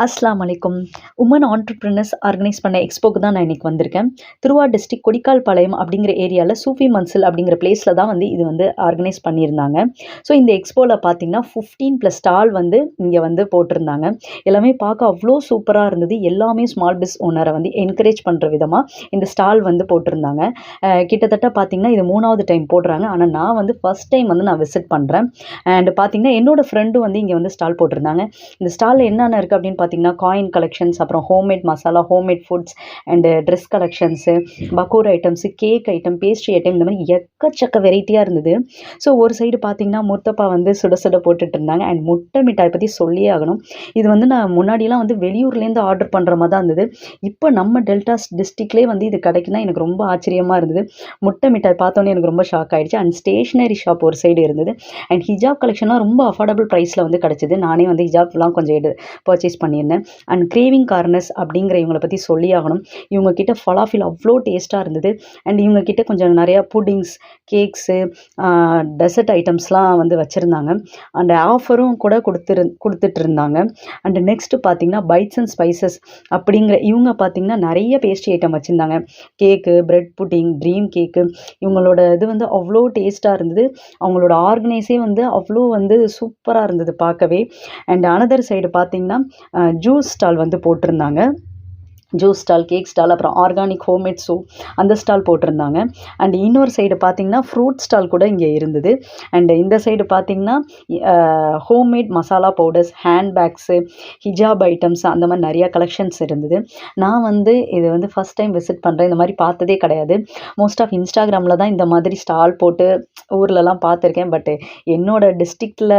அஸ்ஸலாமு அலைக்கும். Woman entrepreneurs organise பண்ண எக்ஸ்போக்கு தான் நான் இன்னைக்கு வந்திருக்கேன். திருவாரூர் டிஸ்ட்ரிக்ட் கொடிக்கால்பாளையம் அப்படிங்கிற ஏரியாவில் சூஃபி மன்சில் அப்படிங்கிற பிளேஸில் தான் வந்து இது வந்து ஆர்கனைஸ் பண்ணியிருந்தாங்க. ஸோ இந்த எக்ஸ்போவில் பார்த்தீங்கன்னா 15+ ஸ்டால் வந்து இங்கே வந்து போட்டிருந்தாங்க. எல்லாமே பார்க்க அவ்வளோ சூப்பராக இருந்தது. எல்லாமே ஸ்மால் பிஸ் ஓனரை வந்து என்கரேஜ் பண்ணுற விதமாக இந்த ஸ்டால் வந்து போட்டிருந்தாங்க. கிட்டத்தட்ட பார்த்தீங்கன்னா இது 3வது டைம் போடுறாங்க. ஆனால் நான் வந்து ஃபர்ஸ்ட் டைம் வந்து நான் விசிட் பண்ணுறேன். அண்ட் பார்த்தீங்கன்னா என்னோடய ஃப்ரெண்டும் வந்து இங்கே வந்து ஸ்டால் போட்டிருந்தாங்க. இந்த ஸ்டாலில் என்னென்ன இருக்குது அப்படின்னு பார்த்தீங்கன்னா காயின் கலெக்ஷன்ஸ், அப்புறம் homemade masala, homemade foods and dress collections, பக்கூர் items, cake item, pastry item, இந்த மாதிரி எக்கச்சக்க வெரைட்டியாக இருந்தது. ஸோ ஒரு சைடு பார்த்தீங்கன்னா முர்த்தப்பா வந்து சுட சுட போட்டுட்டு இருந்தாங்க. அண்ட் முட்டை மிட்டாய் பற்றி சொல்லியே ஆகணும். இது வந்து நான் முன்னாடிலாம் வந்து வெளியூர்லேருந்து ஆர்டர் பண்ணுற மாதிரி தான் இருந்தது. இப்போ நம்ம டெல்டா டிஸ்ட்ரிக்ட்லேயே வந்து இது கிடைக்குன்னா எனக்கு ரொம்ப ஆச்சரியமாக இருந்தது. முட்டை மிட்டாய் பார்த்தோன்னே எனக்கு ரொம்ப ஷாக் ஆகிடுச்சு. அண்ட் ஸ்டேஷ்னரி ஷாப் ஒரு சைடு இருந்தது. அண்ட் ஹிஜாப் கலெக்ஷன்லாம் ரொம்ப அஃபோர்டபுள் ப்ரைஸில் வந்து கிடச்சிது. நானே வந்து ஹிஜாப்லாம் கொஞ்சம் பர்ச்சேஸ் பண்ணியிருந்தேன். அண்ட் கிரேவிங் கார்னர்ஸ் அப்படிங்கிற இவங்களை பற்றி சொல்லி ஆகணும். இவங்க கிட்ட ஃபலாஃபில் அவ்வளோ டேஸ்ட்டாக இருந்தது. அண்ட் இவங்க கிட்ட கொஞ்சம் நிறையா புட்டிங்ஸ், கேக்ஸு, டெசர்ட் ஐட்டம்ஸ்லாம் வந்து வச்சுருந்தாங்க. அண்ட் ஆஃபரும் கூட கொடுத்துட்டு இருந்தாங்க. அண்டு நெக்ஸ்ட்டு பார்த்தீங்கன்னா பைட்ஸ் அண்ட் ஸ்பைசஸ் அப்படிங்கிற இவங்க பார்த்தீங்கன்னா நிறைய பேஸ்ட்ரி ஐட்டம் வச்சுருந்தாங்க. கேக்கு, பிரெட் புட்டிங், ட்ரீம் கேக்கு, இவங்களோட இது வந்து அவ்வளோ டேஸ்ட்டாக இருந்தது. அவங்களோட ஆர்கனைஸே வந்து அவ்வளோ வந்து சூப்பராக இருந்தது பார்க்கவே. அண்ட் அனதர் சைடு பார்த்தீங்கன்னா ஜூஸ் ஸ்டால் வந்து போட்டிருந்தாங்க. ஜூஸ் ஸ்டால், கேக் ஸ்டால், அப்புறம் ஆர்கானிக் ஹோம்மேட் சூப் அந்த ஸ்டால் போட்டிருந்தாங்க. அண்ட் இன்னொரு சைடு பார்த்திங்கன்னா ஃப்ரூட் ஸ்டால் கூட இங்கே இருந்தது. அண்ட் இந்த சைடு பார்த்திங்கன்னா ஹோம்மேட் மசாலா பவுடர்ஸ், ஹேண்ட்பேக்ஸு, ஹிஜாப் ஐட்டம்ஸ், அந்த மாதிரி நிறையா கலெக்ஷன்ஸ் இருந்தது. நான் வந்து இது வந்து ஃபஸ்ட் டைம் விசிட் பண்ணுறேன். இந்த மாதிரி பார்த்ததே கிடையாது. மோஸ்ட் ஆஃப் இன்ஸ்டாகிராமில் தான் இந்த மாதிரி ஸ்டால் போட்டு ஊர்லலாம் பார்த்துருக்கேன். பட் என்னோடய டிஸ்ட்ரிக்டில்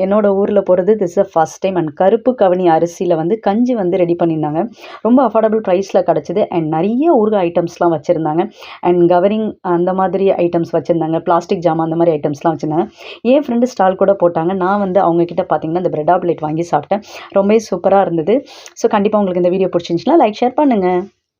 என்னோடய ஊரில் போகிறது this is first time. And கருப்பு கவனி அரிசியில் வந்து கஞ்சி வந்து ரெடி பண்ணியிருந்தாங்க. ரொம்ப அஃபோர்டபுள் ப்ரைஸில் கிடச்சிது. அண்ட் நிறைய ஊறுகாய் ஐட்டம்ஸ்லாம் வச்சுருந்தாங்க. அண்ட் கவரிங் அந்த மாதிரி ஐட்டம்ஸ் வச்சுருந்தாங்க. பிளாஸ்டிக் ஜாமான் அந்த மாதிரி ஐட்டம்ஸ்லாம் வச்சுருந்தாங்க. என் ஃப்ரெண்டு ஸ்டால் கூட போட்டாங்க. நான் வந்து அவங்கக்கிட்ட பார்த்தீங்கன்னா இந்த பிரெட் ஆப்லேட் வாங்கி சாப்பிட்டேன். ரொம்பவே சூப்பராக இருந்தது. ஸோ கண்டிப்பாக உங்களுக்கு இந்த வீடியோ பிடிச்சிருந்துச்சுன்னா லைக், ஷேர் பண்ணுங்கள்.